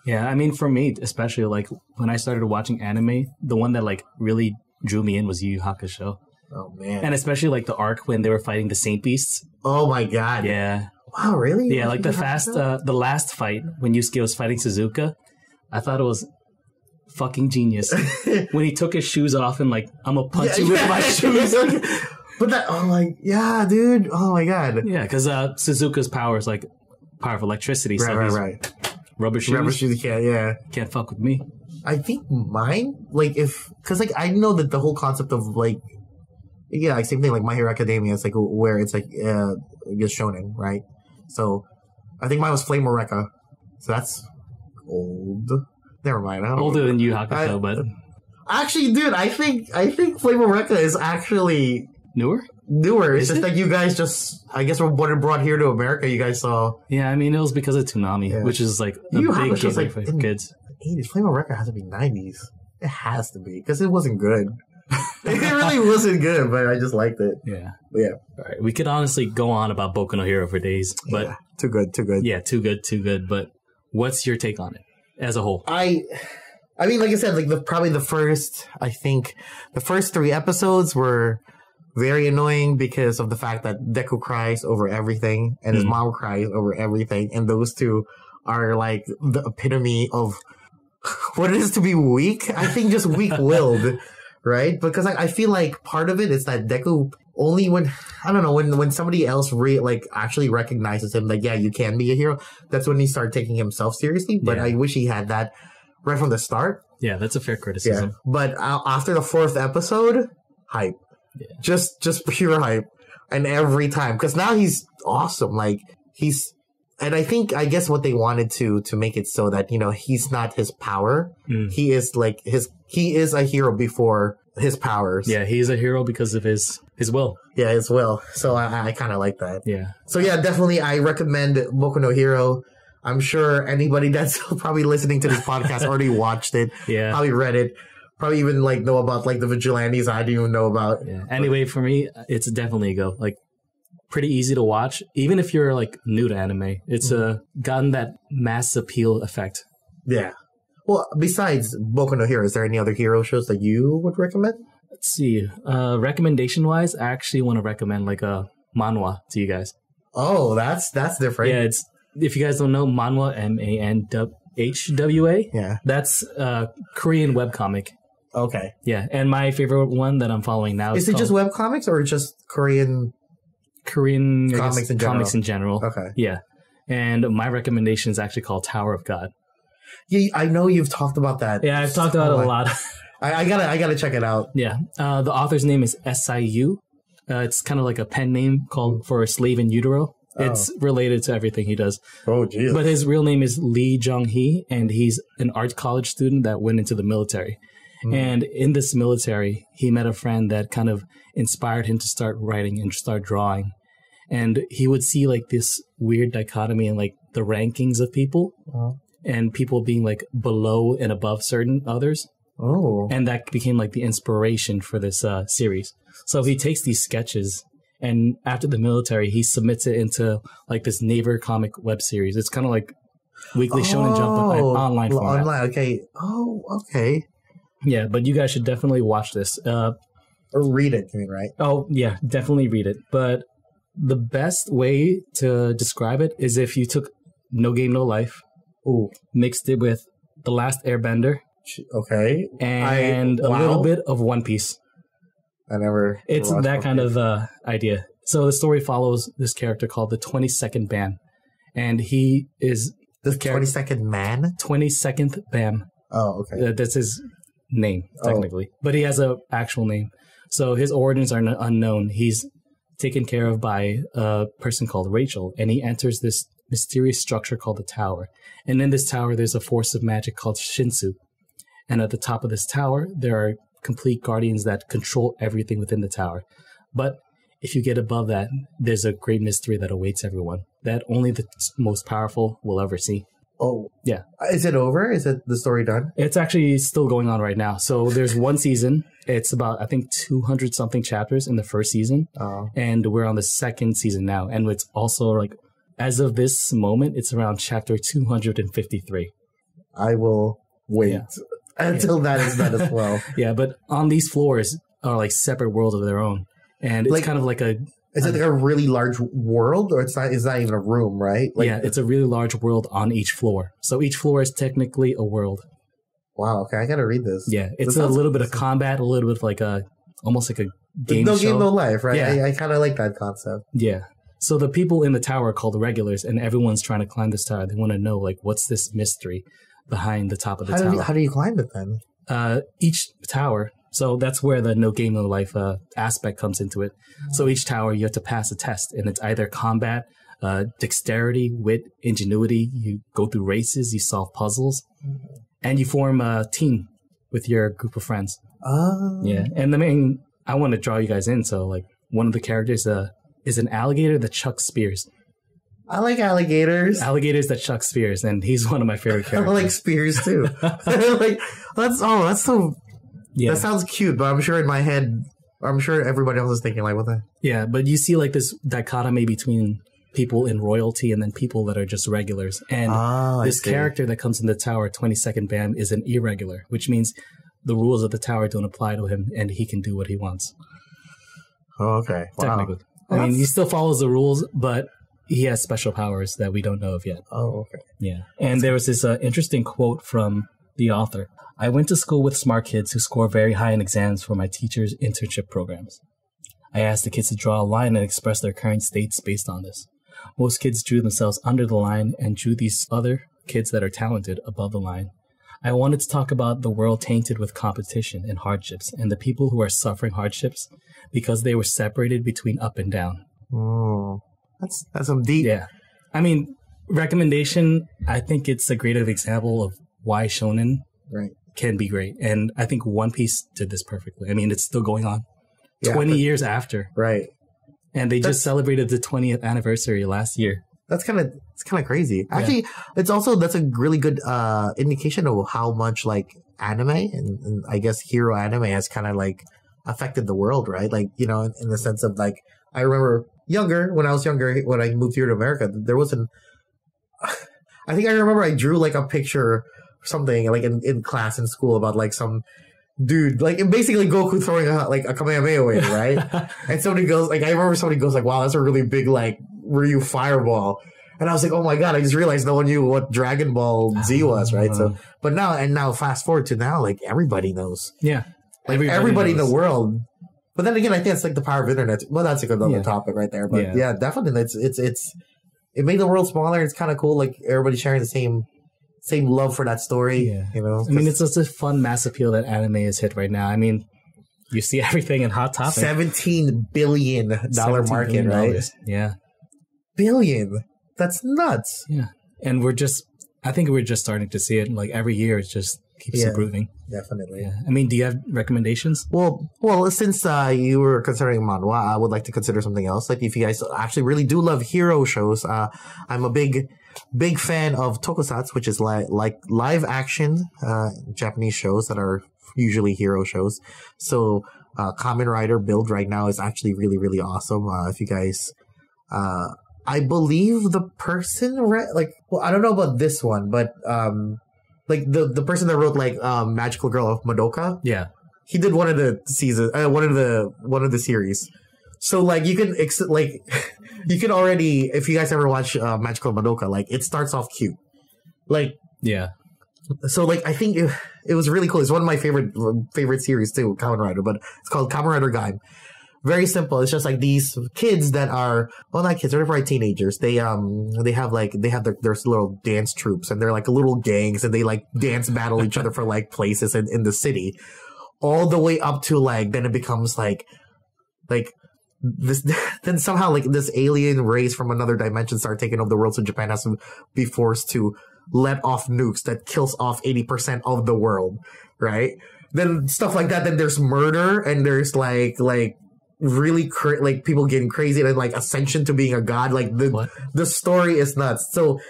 yeah, I mean for me especially, like when I started watching anime, the one that like really drew me in was Yu Yu Hakusho. Oh man. And especially like the arc when they were fighting the Saint Beasts. Oh my god. Yeah. Wow, really? Yeah, like the last fight when Yusuke was fighting Suzuka, I thought it was fucking genius. When he took his shoes off and like, I'm gonna punch you with my shoes. But that, oh my, yeah, dude. Oh my god. Yeah, because Suzuka's power is like power of electricity. Right, so right. Rubber shoes. Rubber shoes, yeah. Can't fuck with me. I think mine, like, because like I know that the whole concept of like, yeah, like same thing, like My Hero Academia, it's like where it's like just shonen, right? So I think mine was Flame Eureka. So that's old. Never mind. Older than Yu Hakusho, but actually, dude, I think Flame Eureka is actually newer. It's just that you guys just, I guess, when it brought here to America, you guys saw. Yeah, I mean, it was because of Toonami, which is like a big gateway for kids. 80s. Flame Eureka has to be 90s. It has to be, because it wasn't good. It really wasn't good, but I just liked it. Yeah. But yeah. All right. We could honestly go on about Boku no Hero for days, but yeah. Too good. Yeah, too good. But what's your take on it as a whole? I mean, like I said, like probably the first 3 episodes were very annoying because of the fact that Deku cries over everything and his mom cries over everything, and those two are like the epitome of what it is to be weak. I think just weak-willed, right? Because I feel like part of it is that Deku only when somebody else actually recognizes him, like, yeah, you can be a hero, that's when he started taking himself seriously. But I wish he had that right from the start. Yeah, that's a fair criticism. Yeah. But after the 4th episode, hype. Yeah. Just pure hype. And every time. Because now he's awesome. Like, and I guess what they wanted to make it so that, he's not his power. He is like he is a hero before his powers. Yeah, he's a hero because of his will. Yeah, his will. So I kind of like that. Yeah. So yeah, definitely I recommend Boku no Hero. I'm sure anybody that's probably listening to this podcast already watched it. Yeah. Probably read it. Probably even know about the vigilantes I didn't even know about. Yeah. Anyway, for me, it's definitely a go. Pretty easy to watch, even if you're new to anime. It's gotten that mass appeal effect. Yeah. Well, besides Boku no Hero, is there any other hero shows that you would recommend? Let's see. Recommendation wise, I actually want to recommend a manhwa to you guys. Oh, that's different. Yeah, it's, if you guys don't know, manhwa, MANHWA. Yeah. That's a Korean webcomic. Okay. Yeah, and my favorite one that I'm following now is it just webcomics or just Korean comics in general? Okay. Yeah. And my recommendation is actually called Tower of God. Yeah, I know you've talked about that. Yeah, I've talked about it a lot. I gotta check it out. Yeah. The author's name is SIU. It's kind of like a pen name for a slave in utero. It's related to everything he does. Oh, geez. But his real name is Lee Jong-hee, and he's an art college student that went into the military. And in this military, he met a friend that kind of inspired him to start writing and start drawing. And he would see this weird dichotomy in the rankings of people, and people being below and above certain others. Oh. And that became the inspiration for this series. So he takes these sketches, and after the military, he submits it into this Naver comic web series. It's kind of like Weekly Shonen Jump, but online format. Online, okay. Oh, okay. Yeah, but you guys should definitely watch this. Or read it, you mean, right? Oh, yeah, definitely read it. But the best way to describe it is if you took No Game, No Life, mixed it with The Last Airbender, okay, and a little bit of One Piece. It's that kind of idea. So the story follows this character called the 22nd Bam, and he is the 22nd man. 22nd Bam. Oh, okay. That's his name technically, but he has an actual name. So his origins are unknown. He's taken care of by a person called Rachel, and he enters this mysterious structure called the Tower. And in this tower, there's a force of magic called Shinsu. And at the top of this tower, there are complete guardians that control everything within the tower. But if you get above that, there's a great mystery that awaits everyone that only the most powerful will ever see. Oh. Yeah. Is it over? Is it the story done? It's actually still going on right now. So there's one season. It's about, I think, 200 something chapters in the first season. Oh. And we're on the second season now. And it's also as of this moment, it's around chapter 253. I will wait until that is done as well. Yeah, but on these floors are separate worlds of their own. And it's kind of a... Is it a really large world, or it's not even a room, right? Yeah, it's a really large world on each floor. So each floor is technically a world. Wow. Okay, I gotta read this. Yeah, it's a little bit of combat, a little bit of like almost like a game no show. game, no life, right? Yeah. I kind of like that concept. Yeah. So the people in the tower are called the regulars, and everyone's trying to climb this tower. They want to know, like, what's this mystery behind the top of the tower? How do you climb it then? Each tower, so that's where the no game, no life aspect comes into it. So each tower, you have to pass a test, and it's either combat, dexterity, wit, ingenuity. You go through races, you solve puzzles, and you form a team with your group of friends. Oh. Yeah, and I want to draw you guys in. So, like, one of the characters is an alligator that chucks spears. I like alligators. Alligators that chuck spears, and he's one of my favorite I characters. like spears too. Like that's so. Yeah. That sounds cute, but I'm sure in my head, I'm sure everybody else is thinking like, what the? Yeah, but you see like this dichotomy between people in royalty and then people that are just regulars. And this character that comes in the tower, 22nd Bam, is an irregular, which means the rules of the tower don't apply to him, and he can do what he wants. Oh, okay. Wow. Technically. I mean, he still follows the rules, but he has special powers that we don't know of yet. Oh, okay. Yeah. And there was this interesting quote from the author. I went to school with smart kids who score very high in exams for my teacher's internship programs. I asked the kids to draw a line and express their current states based on this. Most kids drew themselves under the line and drew these other kids that are talented above the line. I wanted to talk about the world tainted with competition and hardships, and the people who are suffering hardships because they were separated between up and down. Oh, that's some deep. Yeah. I mean, recommendation, I think it's a great example of why shonen can be great. And I think One Piece did this perfectly. I mean, it's still going on 20 years after. Right. And they just celebrated the 20th anniversary last year. It's kind of crazy. Actually, that's a really good indication of how much like anime and I guess hero anime has kind of like affected the world, right? Like, you know, in the sense of like, I remember when I was younger, when I moved here to America, there wasn't, I think I remember I drew like a picture or something like in class in school about like some dude, like basically Goku throwing a Kamehameha wave, right? And somebody goes, like, I remember somebody goes like, wow, that's a really big like Ryu fireball. And I was like, oh my God, I just realized no one knew what Dragon Ball Z was, right? So, but now fast forward to now, like everybody knows. Yeah. Like everybody in the world. But then again, I think it's like the power of internet. Well, that's like another topic right there. But yeah, definitely. It made the world smaller. It's kind of cool. Like everybody sharing the same love for that story. Yeah. You know? I mean, it's just a fun mass appeal that anime has hit right now. I mean, you see everything in Hot Topic. $17 billion market, right? Yeah. Billion. That's nuts. Yeah. And I think we're just starting to see it. Like every year, it just keeps improving. Definitely. Yeah. I mean, do you have recommendations? Well, since you were considering manhwa, I would like to consider something else. Like if you guys actually really do love hero shows, I'm a big fan of tokusatsu, which is like live action Japanese shows that are usually hero shows. So Kamen Rider Build right now is actually really, really awesome. If you guys, I believe the person I don't know about this one, but like the person that wrote like Magical Girl of Madoka, he did one of the seasons, one of the series. So like you can you can already, if you guys ever watch Magical Madoka, like it starts off cute, like So like I think it was really cool. It's one of my favorite series too, Kamen Rider, but it's called Kamen Rider Gaim. Very simple. It's just like these kids that are, well, not kids, they're probably teenagers. They have their little dance troops, and they're like little gangs, and they like dance battle each other for like places in the city, all the way up to like, then it becomes like this, then somehow like this alien race from another dimension start taking over the world, so Japan has to be forced to let off nukes that kills off 80% of the world, right? Then stuff like that. Then there's murder, and there's like really like people getting crazy, and like ascension to being a god. Like the story is nuts. So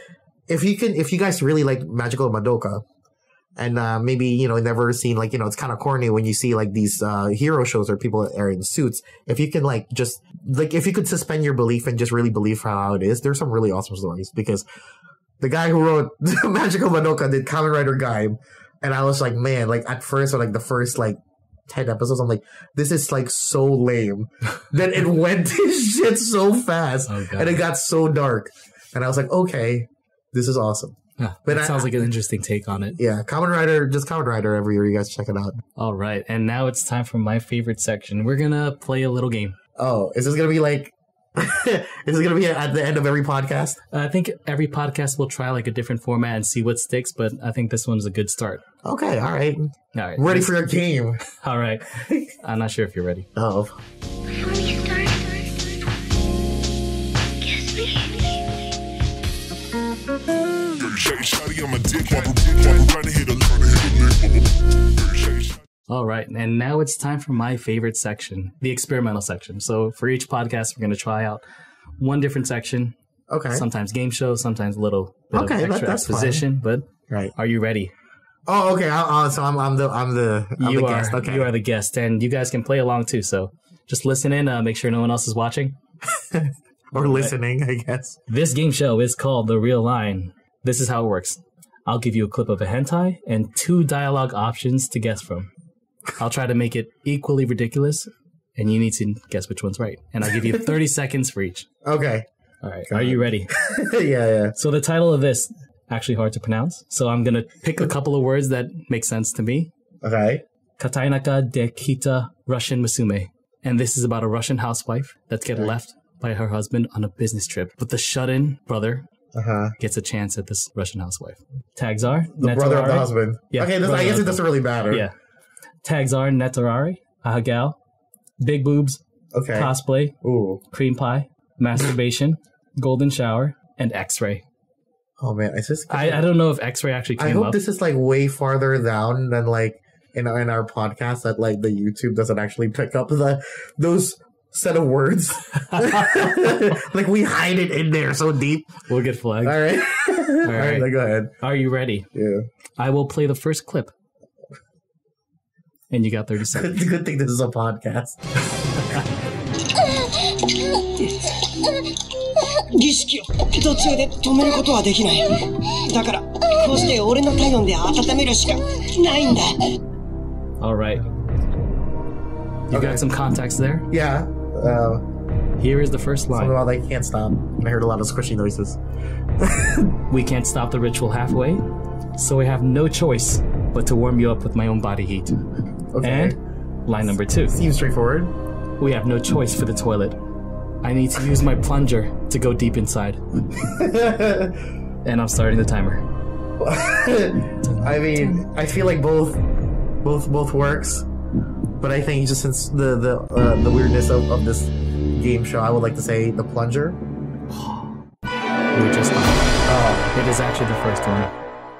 if you guys really like Magical Madoka, and maybe never seen like it's kind of corny when you see like these hero shows where people are in suits. If you can if you could suspend your belief and just really believe how it is, there's some really awesome stories, because the guy who wrote Magical Madoka did Kamen Rider Gaim, and I was like, man, like at first, or like the first like 10 episodes, I'm like, this is like so lame. Then it went to shit so fast, and it got so dark, and I was like, okay, this is awesome. But That sounds like an interesting take on it. Yeah, Kamen Rider every year. You guys check it out. All right. And now it's time for my favorite section. We're going to play a little game. Oh, is this going to be like... is this going to be at the end of every podcast? I think every podcast will try like a different format and see what sticks, but I think this one's a good start. Okay, all right. All right. Ready for your game. All right. I'm not sure if you're ready. Oh. Before we start, kiss me. All right. And now it's time for my favorite section, the experimental section. So for each podcast, we're going to try out one different section. Okay. Sometimes game show, sometimes a little bit Okay, of extra that's exposition. But Right. are you ready? Oh, okay. So I'm the guest. Okay. You are the guest, and you guys can play along too. So just listen in. Make sure no one else is watching. Or listening, I guess. This game show is called The Real Line. This is how it works. I'll give you a clip of a hentai and 2 dialogue options to guess from. I'll try to make it equally ridiculous, and you need to guess which one's right. And I'll give you 30 seconds for each. Okay. All right. Are you ready? Yeah. So the title of this, actually hard to pronounce. So I'm going to pick a couple of words that make sense to me. Okay. Katainaka de Kita Russian Musume. And this is about a Russian housewife that's getting left by her husband on a business trip. But the shut-in brother gets a chance at this Russian housewife. Tags are The brother of the husband. Yeah, Okay, brother I guess of it doesn't really matter. Yeah. Tags are Netarari, Ahagal, Big Boobs, Okay. Cosplay, Ooh. Cream Pie, Masturbation, Golden Shower, and X-Ray. Oh man, I don't know if X-Ray actually came I hope up. this is like way farther down than like in our podcast that like the YouTube doesn't actually pick up those set of words. Like we hide it in there so deep. We'll get flagged. All right. All right. right. Go ahead. Are you ready? Yeah. I will play the first clip. And you got 30 seconds. Good thing this is a podcast. 儀式を途中で止めることはできない。だからこうして俺の体温で温めるしかないんだ。 All right. You got some context there? Yeah. Here is the first Something line. about they can't stop. I heard a lot of squishy noises. We can't stop the ritual halfway, so I have no choice but to warm you up with my own body heat. Okay. And line number 2. Seems straightforward. We have no choice for the toilet. I need to use my plunger to go deep inside. And I'm starting the timer. I mean, I feel like both works, but I think just since the weirdness of this game show, I would like to say the plunger. We were just It is actually the first one.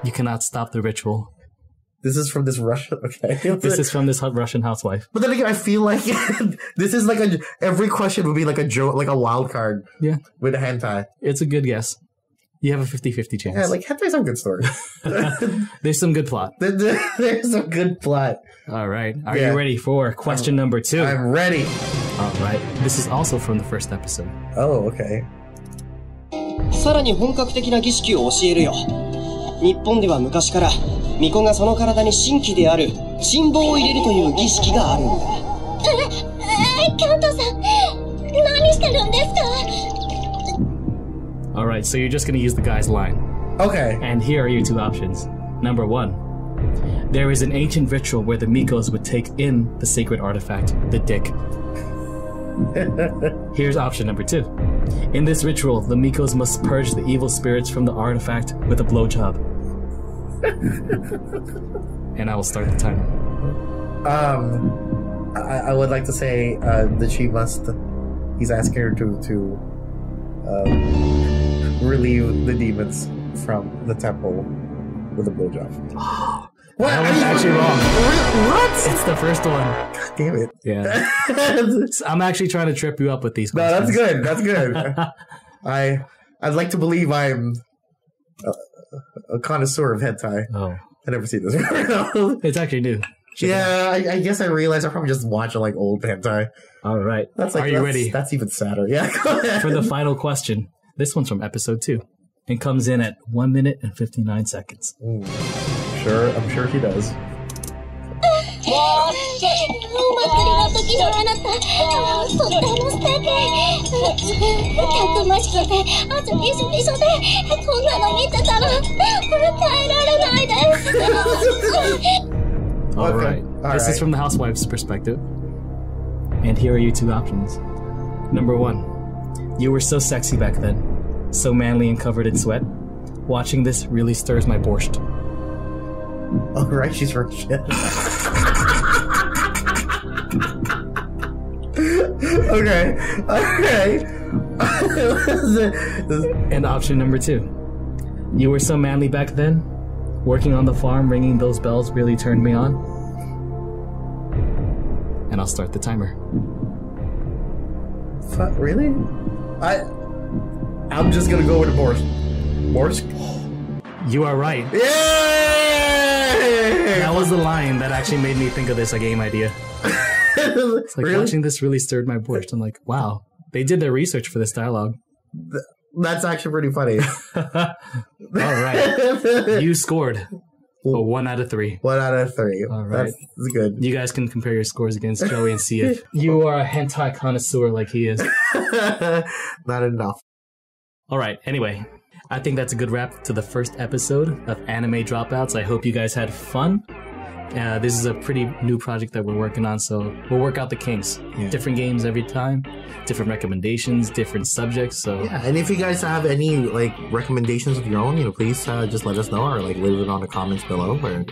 You cannot stop the ritual. This is from this Russian. Okay, This is from this Russian housewife. But then again, I feel like this is like every question would be like a joke, like a wild card. Yeah. With a hentai. It's a good guess. You have a 50-50 chance. Yeah, like hentai's a good story. There's some good plot. There's a good plot. All right. Are you ready for question number 2? I'm ready. All right. This is also from the first episode. Oh, okay. さらに本格的な儀式を教えるよ。日本では昔から巫女がその体に神器である神棒を入れるという儀式があるんだ。キャントさん、何してるんですか? All right. So you're just going to use the guy's line. Okay. And here are your 2 options. Number 1. There is an ancient ritual where the Mikos would take in the sacred artifact, the dick. Here's option number 2. In this ritual, the Mikos must purge the evil spirits from the artifact with a blowjob. And I will start the timer. I would like to say that she must. He's asking her to relieve the demons from the temple with a blowjob. What? That was actually wrong. What? It's the first one. God damn it. Yeah. I'm actually trying to trip you up with these No, questions. that's good. That's good. I'd like to believe I'm a connoisseur of hentai. Oh. I never seen this. It's actually new. Yeah, I guess I realized I probably just watch like old hentai. All right. That's like, Are you ready? That's even sadder. Yeah, go ahead. For the final question. This one's from episode 2. And comes in at 1 minute and 59 seconds. Sure, I'm sure he does. お祭りの時のあなた、とっても素敵。たくましくて、汗びしょびしょで、こんなの見てたら、耐えられないです。All right. This is from the housewife's perspective. And here are your two options. Number 1. You were so sexy back then. So manly and covered in sweat. Watching this really stirs my borscht. Oh, right, she's Russian. Okay. And option number 2. You were so manly back then. Working on the farm, ringing those bells really turned me on. And I'll start the timer. Really? I'm just gonna go with the borscht. Borscht? You are right. Yay! That was the line that actually made me think of this, a game idea. It's like, really? watching this really stirred my borscht. I'm like, wow, they did their research for this dialogue. That's actually pretty funny. All right. You scored a 1 out of 3. 1 out of 3. All right. That's good. You guys can compare your scores against Joey and see if you are a hentai connoisseur like he is. Not enough. All right. Anyway, I think that's a good wrap to the first episode of Anime Dropouts. I hope you guys had fun. This is a pretty new project that we're working on, so we'll work out the kinks. Yeah. Different games every time, different recommendations, different subjects. So yeah, and if you guys have any like recommendations of your own, please just let us know or like leave it on the comments below. Or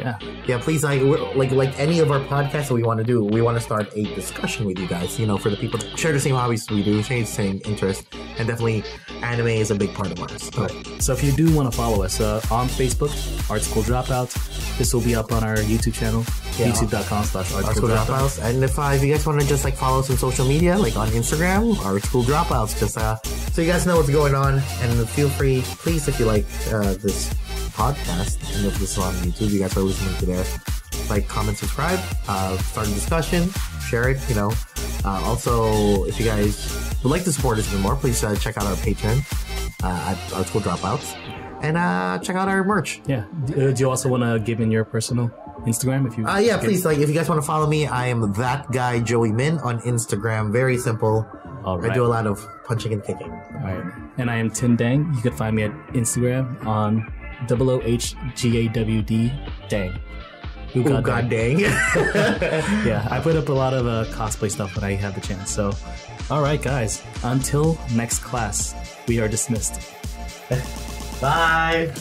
please like any of our podcasts that we want to do. We want to start a discussion with you guys. For the people that share the same hobbies we do, share the same interests, and definitely anime is a big part of ours. So if you do want to follow us on Facebook, Art School Dropouts. This will be up on our YouTube channel, youtube.com/artschool-dropouts. And if you guys want to just like follow us on social media, like on Instagram, Art School Dropouts, just so you guys know what's going on. And feel free, please, if you like this podcast, and if this is on YouTube, you guys are listening to there, like, comment, subscribe, start a discussion, share it. Also, if you guys would like to support us even more, please check out our Patreon at Art School Dropouts. And check out our merch. Yeah. Do you also want to give in your personal Instagram if you? Please. Like, if you guys want to follow me, I am that guy Joey Min on Instagram. Very simple. All right. I do a lot of punching and kicking. All right. And I am Tim Dang. You can find me at Instagram on OOHGAWD Dang. Ooh, God dang. Yeah, I put up a lot of cosplay stuff when I have the chance. So, all right, guys. Until next class, we are dismissed. Bye.